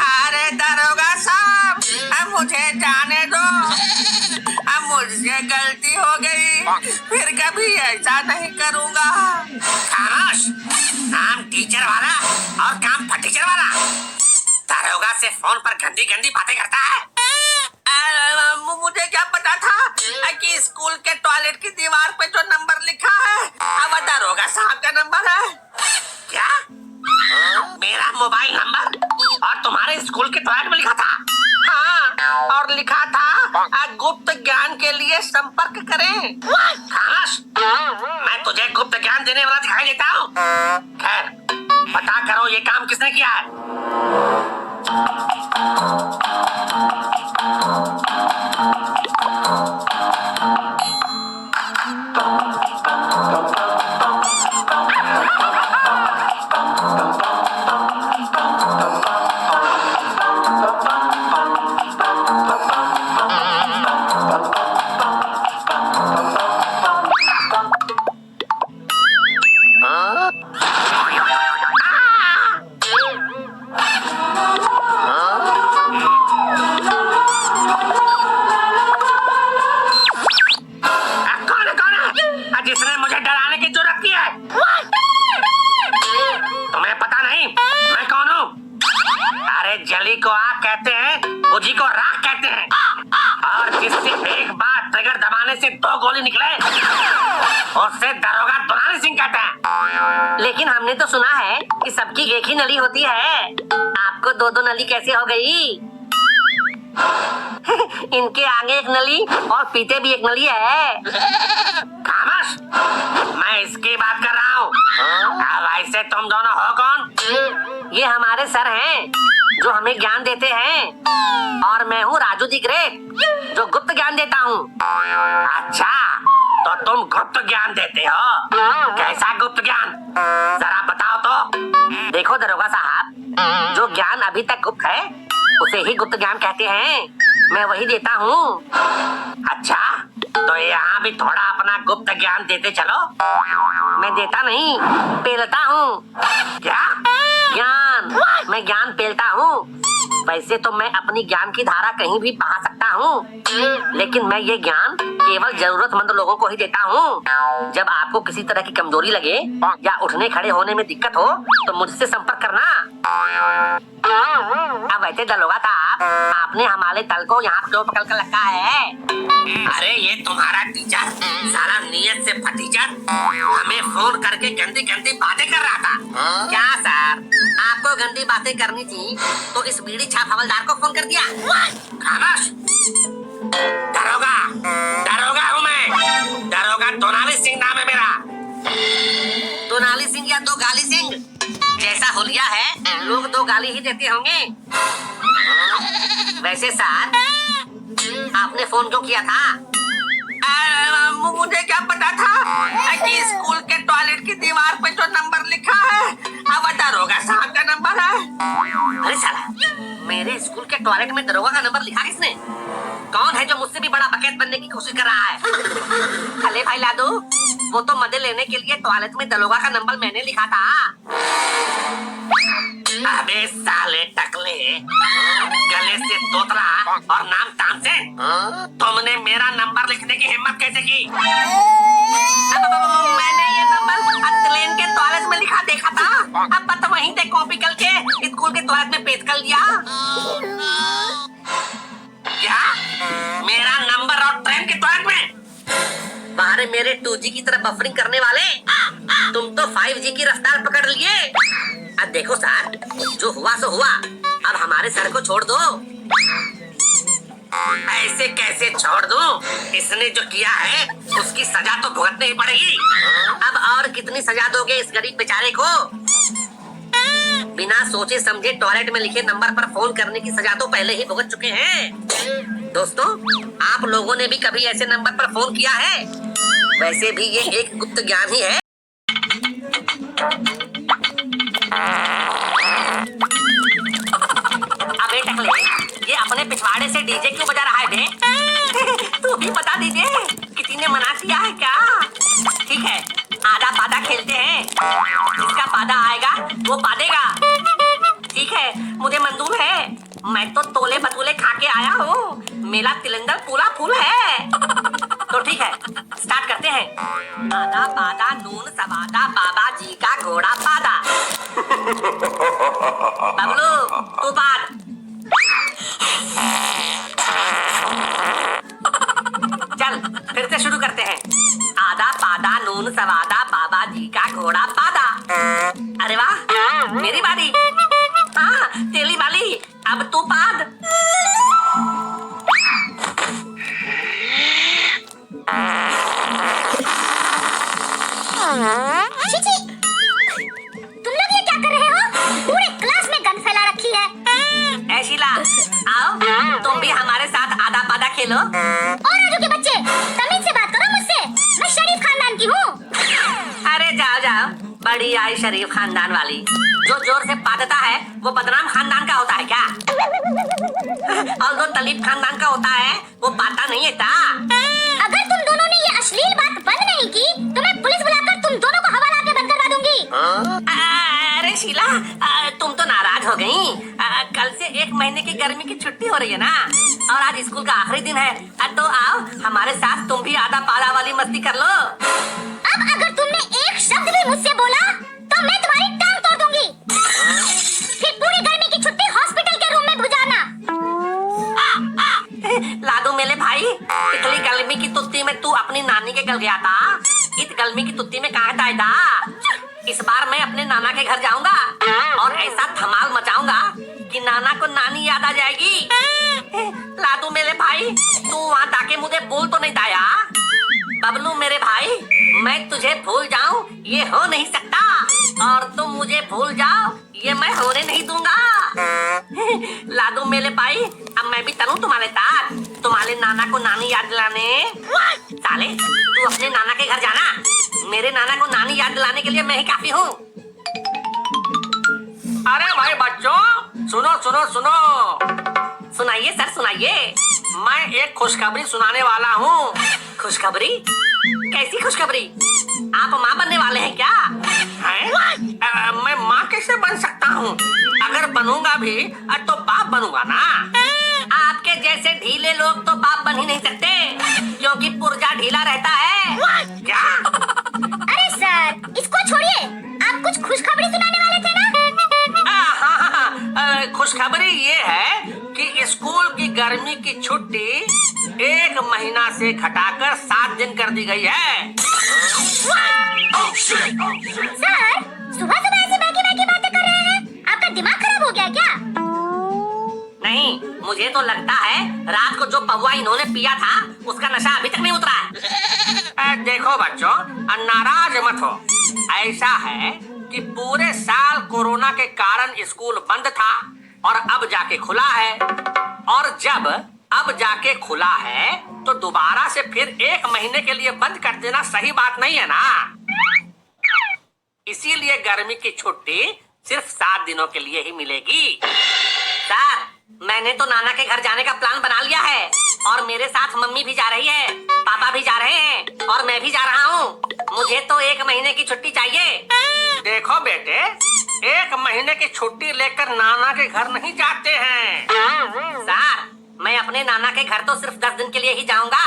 अरे दरोगा साहब, अब मुझे जाने दो। अब मुझसे गलती हो गई, फिर कभी ऐसा नहीं करूँगा। खामोश! नाम टीचर वाला और काम फटीचर वाला। दरोगा से फोन पर गंदी गंदी बातें करता है। मुझे क्या पता था कि स्कूल के टॉयलेट की दीवार पे जो नंबर लिखा है वो दरोगा साहब का नंबर है। क्या? मेरा मोबाइल नंबर और तुम्हारे स्कूल के टॉयलेट में लिखा था? हाँ, और लिखा था गुप्त ज्ञान के लिए संपर्क करें। खामोश! मैं तुझे गुप्त ज्ञान देने वाला दिखाई देता हूँ। खैर, पता करो ये काम किसने किया है। जिसने मुझे डराने की जरूरत की है? तुम्हें पता नहीं मैं कौन हूँ? अरे जली को आग कहते हैं, बुझी को राख कहते हैं, और जिससे एक बार ट्रिगर दबाने से 2 गोली निकले उससे दरोगा दुलारी सिंह कहते हैं। लेकिन हमने तो सुना है कि सबकी एक ही नली होती है, आपको 2-2 नली कैसे हो गई? इनके आगे एक नली और पीछे भी एक नली है। खामोश! मैं इसकी बात कर रहा हूँ। अब ऐसे तुम दोनों हो कौन? ये हमारे सर हैं जो हमें ज्ञान देते हैं, और मैं हूँ राजू दी ग्रेट जो गुप्त ज्ञान देता हूँ। अच्छा, तो तुम गुप्त ज्ञान देते हो? कैसा गुप्त ज्ञान? जरा बताओ तो। देखो दरोगा साहब, जो ज्ञान अभी तक गुप्त है उसे ही गुप्त ज्ञान कहते हैं। मैं वही देता हूँ। अच्छा, तो यहाँ भी थोड़ा अपना गुप्त ज्ञान देते चलो। मैं देता नहीं, पेलता हूँ। क्या? ज्ञान, मैं ज्ञान पेलता हूँ। वैसे तो मैं अपनी ज्ञान की धारा कहीं भी बहा सकता हूँ, लेकिन मैं ये ज्ञान केवल जरूरतमंद लोगों को ही देता हूँ। जब आपको किसी तरह की कमजोरी लगे या उठने खड़े होने में दिक्कत हो तो मुझसे संपर्क करना। अब वैसे दरोगा साहब, आपने हमारे तल को यहाँ क्यों पकड़ कर रखा है? अरे ये तुम्हारा टीचर साला नियत से फटीचर हमें फोन करके गंदी गंदी बातें कर रहा था। क्या सर, आपको गंदी बातें करनी थी तो इस बीड़ी छाप हवलदार को फोन कर दिया। खामोश! दरोगा, दरोगा हूँ मैं। दरोगा दोनाली सिंह नाम है मेरा। दोनाली सिंह या 2 गाली सिंह? जैसा हुलिया है लोग 2 गाली ही देते होंगे। वैसे सर, आपने फोन क्यों किया था? मुझे क्या पता था कि स्कूल के टॉयलेट की दीवार पे जो नंबर लिखा है वो दरोगा साहब का नंबर है। अरे साला, मेरे स्कूल के टॉयलेट में दरोगा का नंबर लिखा किसने? कौन है जो मुझसे भी बड़ा बकेट बनने की कोशिश कर रहा है? अले भाई लादू, वो तो मदद लेने के लिए टॉयलेट में दरोगा का नंबर मैंने लिखा था। अबे साले टकले, गले से तोतला और नाम ताम से तुमने मेरा नंबर लिखने की हिम्मत कैसे की? मैंने ये नंबर ट्रेन के टॉयलेट में लिखा देखा था। अब बस वहीं से कॉपी करके स्कूल के टॉयलेट में पेस्ट कर दिया। क्या? मेरा नंबर और ट्रेन के टॉयलेट में? बाहर मेरे 2G की तरह बफरिंग करने वाले, तुम तो 5G की रफ्तार पकड़ लिए। अब देखो सर, जो हुआ सो हुआ, अब हमारे सर को छोड़ दो। ऐसे कैसे छोड़ दूं? इसने जो किया है उसकी सजा तो भुगतनी ही पड़ेगी। अब और कितनी सजा दोगे इस गरीब बेचारे को? बिना सोचे समझे टॉयलेट में लिखे नंबर पर फोन करने की सजा तो पहले ही भुगत चुके हैं। दोस्तों, आप लोगों ने भी कभी ऐसे नंबर पर फोन किया है? वैसे भी ये एक गुप्त ज्ञान ही है। अबे टकले, ये अपने पिछवाड़े से डीजे क्यों बजा रहा है बे? तू भी बता दीजिए, किसी ने मना किया है क्या? ठीक है, आधा पादा खेलते हैं, जिसका पादा आएगा वो पादेगा। ठीक है, मुझे मंजूर है, मैं तो तोले बतूले खा के आया हूँ, मेरा तिलंदर पूरा फूल है। तो ठीक है, स्टार्ट करते हैं। आधा पादा नून सवादा बाबा जी का घोड़ा पादा। बबलू तू पाद। चल फिर से शुरू करते हैं। आधा पादा नून सवादा बाबा जी का घोड़ा पादा। अरे वाह, मेरी बारी। हाँ, तेरी बारी, अब तू पाद। चीची, तुम लोग ये क्या कर रहे हो? पूरे क्लास में गंद फैला रखी है। ऐ शीला, आओ तुम भी हमारे साथ आधा पादा खेलो। और आजू के बच्चे, तमीज से बात करो मुझसे, मैं शरीफ खानदान की हूँ। अरे जाओ जाओ, बड़ी आई शरीफ खानदान वाली। जो जोर से पादता है वो बदनाम खानदान का होता है क्या? और जो तलीब खानदान का होता है वो पाता नहीं है क्या? अगर तुम दोनों ने ये अश्लील बात बंद नहीं की तो मैं पुलिस बुलाकर तुम दोनों को हवाला के बंद करवा दूंगी। अरे शीला, तुम तो नाराज हो गई। कल से 1 महीने की गर्मी की छुट्टी हो रही है ना, और आज स्कूल का आखिरी दिन है, तो आओ हमारे साथ तुम भी आधा पादा वाली मस्ती कर लो। अब अगर तुमने एक शब्द भी मुझसे बोला तो मैं तुम्हारी टांग तोड़ दूंगी। फिर पूरी गर्मी की छुट्टी हॉस्पिटल के रूम में गुजारना। लादू मेरे भाई, इतनी गर्मी की तुत्ती में तू अपनी नानी के घर गया था, इस गर्मी की तुत्ती में कहाँ था? इस बार मैं अपने नाना के घर जाऊंगा और ऐसा धमाल मचाऊंगा कि नाना को नानी याद आ जाएगी। लादू मेरे भाई, तू वहाँ जाके मुझे बोल तो नहीं दाया? बबलू मेरे भाई, मैं तुझे भूल जाऊं ये हो नहीं सकता, और तुम मुझे भूल जाओ ये मैं होने नहीं दूंगा। लादू मेरे भाई, अब मैं भी चलूं तुम्हारे साथ, तुम्हारे नाना को नानी याद दिलाने। साले, तू अपने नाना के घर जाना, मेरे नाना को नानी याद दिलाने के लिए मैं ही काफी हूँ। अरे भाई बच्चों, सुनो सुनो सुनो, सुनाइए सर सुनाइए। मैं एक खुशखबरी सुनाने वाला हूँ। खुशखबरी? कैसी खुशखबरी? आप माँ बनने वाले हैं क्या? हैं? मैं माँ कैसे बन सकता हूँ? अगर बनूंगा भी तो बाप बनूंगा ना। आपके जैसे ढीले लोग तो बाप बन ही नहीं सकते, क्योंकि पुर्जा ढीला रहता है। क्या? अरे सर, इसको छोड़िए, आप कुछ खुशखबरी सुनाने वाले थे ना? हाँ, खुशखबरी ये है कि स्कूल की गर्मी की छुट्टी 1 महीना से घटाकर 7 दिन कर दी गई है। सर, सुबह सुबह ऐसी महकी बातें कर रहे हैं, आपका दिमाग खराब हो गया क्या? नहीं, मुझे तो लगता है रात को जो पौवा इन्होंने पिया था उसका नशा अभी तक नहीं उतरा है। देखो बच्चों, नाराज मत हो। ऐसा है कि पूरे साल कोरोना के कारण स्कूल बंद था और अब जाके खुला है, और जब अब जाके खुला है तो दोबारा से फिर 1 महीने के लिए बंद कर देना सही बात नहीं है ना। इसीलिए गर्मी की छुट्टी सिर्फ 7 दिनों के लिए ही मिलेगी। सर, मैंने तो नाना के घर जाने का प्लान बना लिया है, और मेरे साथ मम्मी भी जा रही है, पापा भी जा रहे हैं, और मैं भी जा रहा हूँ। मुझे तो 1 महीने की छुट्टी चाहिए। देखो बेटे, 1 महीने की छुट्टी लेकर नाना के घर नहीं जाते हैं। सर, मैं अपने नाना के घर तो सिर्फ 10 दिन के लिए ही जाऊंगा।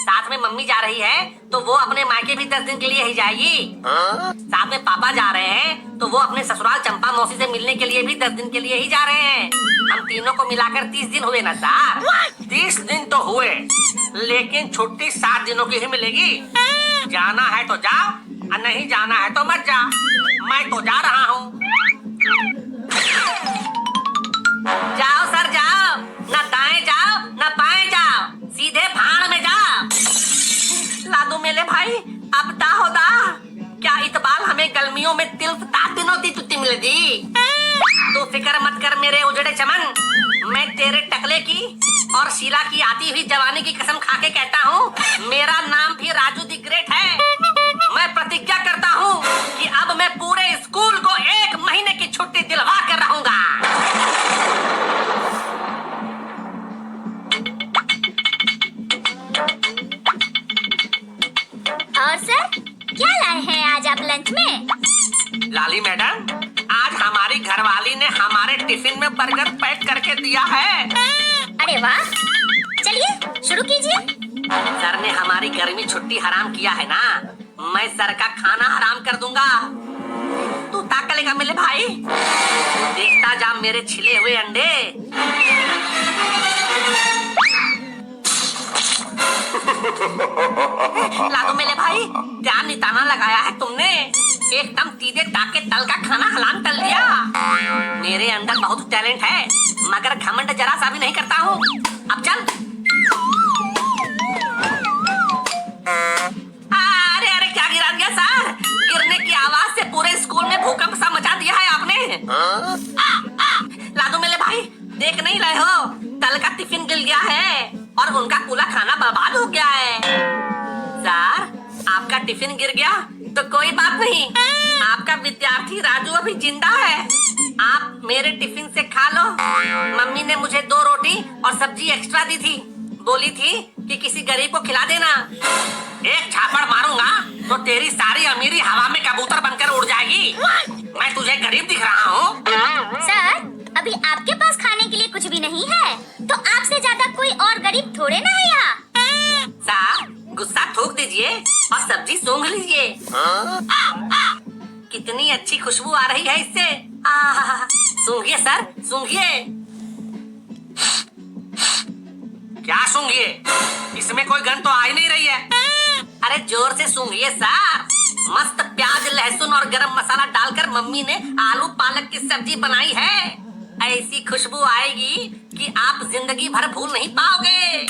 साथ में मम्मी जा रही है तो वो अपने मायके भी 10 दिन के लिए ही जाएगी। साथ में पापा जा रहे हैं तो वो अपने ससुराल चंपा मौसी से मिलने के लिए भी 10 दिन के लिए ही जा रहे हैं। हम तीनों को मिलाकर 30 दिन हुए ना सर। 30 दिन तो हुए, लेकिन छुट्टी 7 दिनों की ही मिलेगी। जाना है तो जाओ, और नहीं जाना है तो मत जा। मैं तो जा रहा हूँ। जाओ सर जाओ, न दाएं जाओ न बाएं में तिल्फ तातिन होती तुत्ती मिलती। तू फिक्र मत कर मेरे उजड़े चमन, मैं तेरे टकले की और शीला की आती हुई जवानी की कसम खा के कहता हूँ, मेरा नाम भी राजू दी ग्रेट है। मैं प्रतिज्ञा करता हूँ कि अब मैं पूरे स्कूल को 1 महीने की छुट्टी दिलवा कर रहूंगा। और सर क्या लाए हैं आज आप लंच में? लाली मैडम, आज हमारी घरवाली ने हमारे टिफिन में बर्गर पैक करके दिया है। अरे वाह, चलिए शुरू कीजिए। सर ने हमारी गर्मी छुट्टी हराम किया है ना, मैं सर का खाना हराम कर दूंगा। तू ताक लेगा मेरे भाई, देखता जा मेरे छिले हुए अंडे। लादो मेरे भाई, क्या निताना लगाया है तुमने, एकदम सीधे टाके तल का खाना हलाल कर दिया। मेरे अंदर बहुत टैलेंट है, मगर घमंड जरा सा भी नहीं करता हूँ। अब चल। अरे अरे क्या गिरा दिया सर, गिरने की आवाज से पूरे स्कूल में भूकंप सा मचा दिया है आपने। लादो मेरे भाई, देख नहीं रहे हो, तल का टिफिन गिर गया है और उनका पूरा खाना बर्बाद हो गया है। सर, आपका टिफिन गिर गया तो कोई बात नहीं, आपका विद्यार्थी राजू अभी जिंदा है। आप मेरे टिफिन से खा लो। मम्मी ने मुझे 2 रोटी और सब्जी एक्स्ट्रा दी थी, बोली थी कि किसी गरीब को खिला देना। एक झापड़ मारूंगा तो तेरी सारी अमीरी हवा में कबूतर बनकर उड़ जाएगी। मैं तुझे गरीब दिख रहा हूँ? सर, अभी आपके पास खाने के लिए कुछ भी नहीं है, तो आपसे ज्यादा कोई और गरीब थोड़े ना है यहाँ। सर, गुस्सा थूक दीजिए और सब्जी सूंघ लीजिए। कितनी अच्छी खुशबू आ रही है इससे। सूंघिए सर, सूंघिए। क्या सूंघिए? इसमें कोई गंध तो आ ही नहीं रही है। अरे जोर से सूंघिए सर। मस्त प्याज, लहसुन और गरम मसाला डालकर मम्मी ने आलू पालक की सब्जी बनाई है। ऐसी खुशबू आएगी कि आप जिंदगी भर भूल नहीं पाओगे।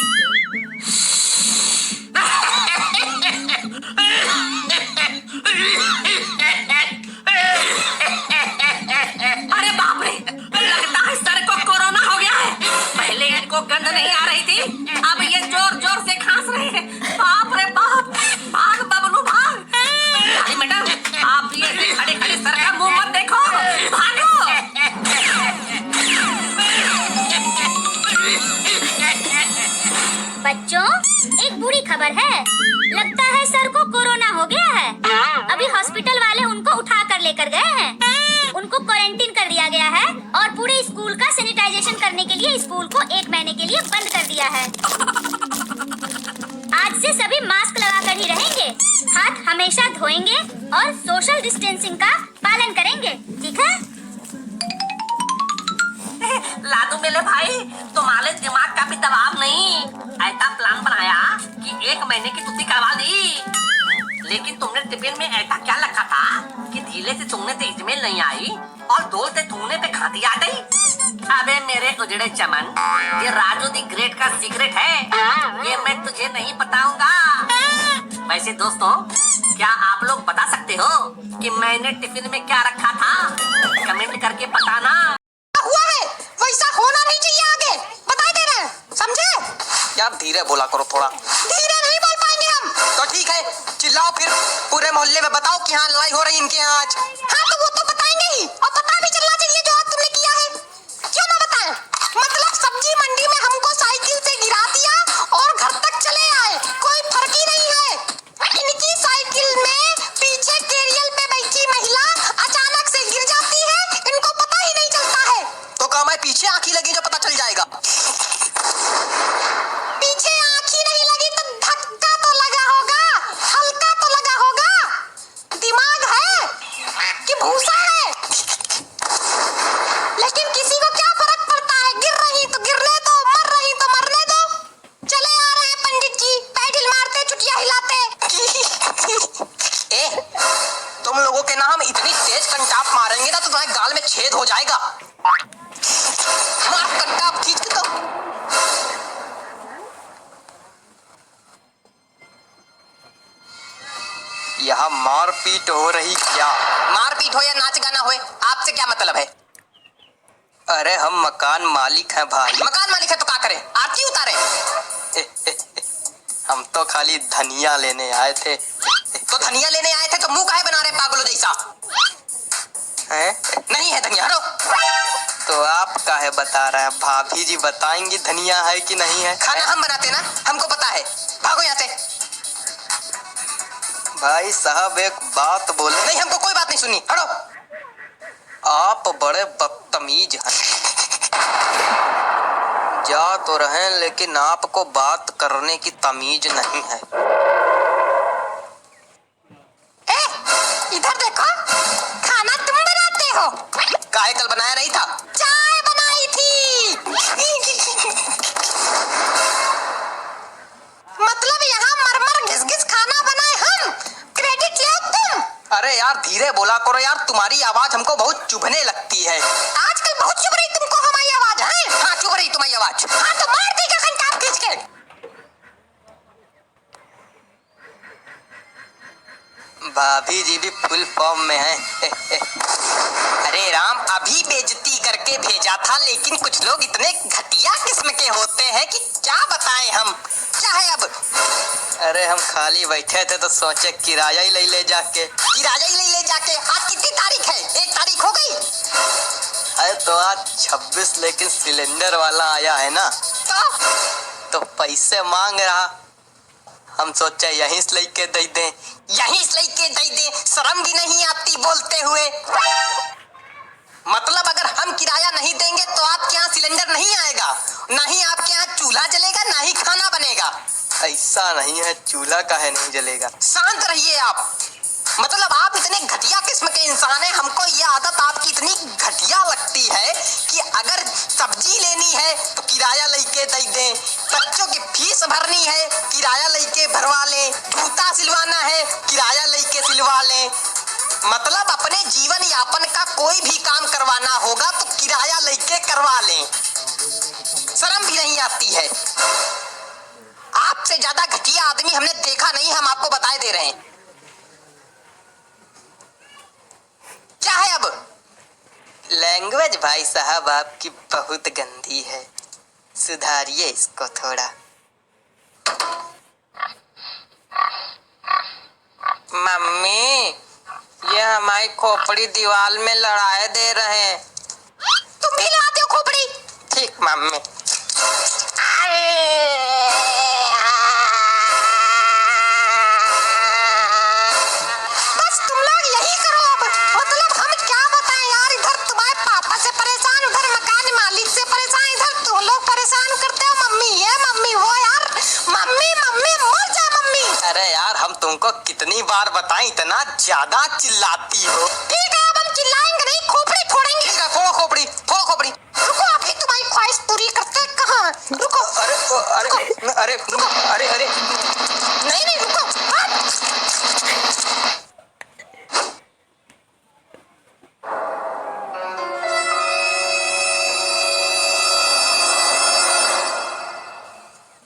अरे बाप रे, लगता है सर को कोरोना हो गया है। पहले इनको गंध नहीं आ रही थी, अब ये जोर जोर से खांस रहे हैं। बाप रे बाप, भाग बबलू भाग। अरे मैडम, आप भी ऐसे खड़े खड़े सर का मुंह मत देखो, भागो। बच्चों, एक बुरी खबर है, लगता है सर को कोरोना हो गया है। अभी हॉस्पिटल वाले उनको उठा कर लेकर गए हैं। उनको क्वारंटीन कर दिया गया है और पूरे स्कूल का सैनिटाइजेशन करने के लिए स्कूल को 1 महीने के लिए बंद कर दिया है। आज से सभी मास्क लगाकर ही रहेंगे, हाथ हमेशा धोएंगे और सोशल डिस्टेंसिंग का पालन करेंगे, ठीक है? लादू मेरे भाई, तुम्हारे दिमाग का भी दबाव नहीं। ऐसा प्लान बनाया कि 1 महीने की छुट्टी करवा दी, लेकिन तुमने टिफिन में ऐसा क्या रखा था कि धीले से सूंघने से इजमेल नहीं आई और धूल से थूकने पे खांसी आ गई। अबे मेरे उजड़े चमन, ये राजू दी ग्रेट का सीक्रेट है, ये मैं तुझे नहीं बताऊंगा। वैसे दोस्तों, क्या आप लोग बता सकते हो कि मैंने टिफिन में क्या रखा था? कमेंट करके बताना। हुआ है वैसा होना नहीं चाहिए, आगे बता दे रहे हैं, समझे? यार धीरे बोला करो थोड़ा। धीरे नहीं बोल पाएंगे हम। तो ठीक है, चिल्लाओ फिर, पूरे मोहल्ले में बताओ कि हाँ लड़ाई हो रही इनके यहाँ आज। हाँ तो वो तो बताएंगे ही, और पता भी चलना चाहिए जो आज तुमने किया है। क्यों ना बताएं? मतलब सब्जी मंडी में हमको साइकिल से गिरा दिया और घर तक चले आए, कोई फर्क ही नहीं है। इनकी साइकिल में पीछे कैरियर पे बैठी महिला अचानक से गिर जाती है, इनको पता ही नहीं चलता है। तो काम है पीछे आंखी लगी जो पता चल जाएगा। पीछे आंखी नहीं लगी तो धक्का तो लगा होगा, हल्का तो लगा होगा। दिमाग है कि भूसा है? लेकिन किसी को क्या फर्क पड़ता है, गिर रही तो गिरने दो, मर रही तो मरने दो। चले आ रहे हैं पंडित जी, पैडल मारते, चुटिया हिलाते। ए, तुम लोगों के नाम इतनी तेज कंटाप मारेंगे ना तो तुम्हारे गाल में छेद हो जाएगा। मार कंटाप खींच के तो। यहाँ मारपीट हो रही क्या? मारपीट फाइट हो या नाच गाना हो, आपसे क्या मतलब है? अरे हम मकान मालिक हैं भाई। मकान मालिक है तो क्या करें, आरती उतारे? हम तो खाली धनिया लेने आए थे। तो धनिया लेने आए थे तो मुंह काहे बना रहे पागलों जैसा? हैं? नहीं है धनिया, हटो। तो आप काहे बता रहे हैं? भाभी जी बताएंगी धनिया है कि नहीं है। खाना हम बनाते ना, हमको पता है। भागो यहाँ से। भाई साहब एक बात बोले। नहीं, हमको कोई बात नहीं सुननी, हटो। आप बड़े बदतमीज हैं। जा तो रहे लेकिन आपको बात करने की तमीज नहीं है। ए, इधर देखो, खाना तुम बनाते हो। काहे कल बनाया नहीं था? चाय बनाई थी। मतलब यहाँ मरमर घिस घिस खाना बनाए हम, क्रेडिट ले तुम। अरे यार धीरे बोला करो यार, तुम्हारी आवाज हमको बहुत चुभने लगती है। आजकल बहुत चुभ रही तुमको हमारी आवाज है। हाँ चुभ रही तुम्हारी आवाज। हाँ तो मार देगा कंटाप खींच के। भाभी जी भी फुल फॉर्म में हैं। अरे राम, अभी बेइज्जती करके भेजा था, लेकिन कुछ लोग इतने घटिया किस्म के होते हैं कि क्या बताएं हम। क्या है अब? अरे हम खाली बैठे थे तो सोचे किराया ही ले जाके। किराया ही ले जाके। आज कितनी तारीख है? 1 तारीख हो गई। अरे तो आज 26 लेकिन सिलेंडर वाला आया है ना, तो पैसे मांग रहा। हम सोचे यहीं से लेके दे दें। यहीं से लेके दे दे, शर्म भी नहीं आती बोलते हुए। मतलब अगर हम किराया नहीं देंगे तो आपके यहाँ सिलेंडर नहीं आएगा, ना ही आपके यहाँ चूल्हा जलेगा, ना ही खाना बनेगा। ऐसा नहीं है, चूल्हा काहे नहीं जलेगा। शांत रहिए आप। मतलब आप इतने घटिया किस्म के इंसान हैं, हमको ये आदत आपकी इतनी घटिया लगती है कि अगर सब्जी लेनी है तो किराया लेके दे दें, बच्चों की फीस भरनी है किराया लेके भरवा लें, जूता सिलवाना है किराया लेके सिलवा लें। मतलब अपने जीवन यापन का कोई भी काम करवाना होगा तो किराया लेके करवा लें। शर्म भी नहीं आती है। आपसे ज्यादा घटिया आदमी हमने देखा नहीं, हम आपको बताए दे रहे हैं। क्या है अब? लैंग्वेज भाई साहब आपकी बहुत गंदी है, सुधारिए इसको थोड़ा। मम्मी, ये हमारी खोपड़ी दीवार में लड़ाए दे रहे हैं। तुम भी लाते हो खोपड़ी? ठीक मम्मी। बस तुम लोग यही करो अब। मतलब हम क्या बताएं यार, इधर तुम्हारे पापा से परेशान, उधर मकान मालिक से परेशान, इधर तुम लोग परेशान करते हो मम्मी ये मम्मी वो। यार मम्मी मम्मी मर जा मम्मी। अरे यार हम तुमको कितनी बार बताएं, इतना ज्यादा चिल्लाती हो। ठीक है, अब हम चिल्लाएंगे नहीं, खोपड़ी फोड़ेंगे। ठीक है, फोड़ो खोपड़ी, फोड़ो खोपड़ी। रुको, अभी तुम्हारी ख्वाहिश पूरी करते हैं। कहाँ? रुको। अरे अरे अरे अरे अरे नहीं नहीं रुको।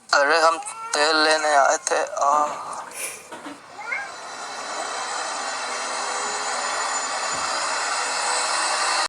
अरे हम तेल लेने आए थे।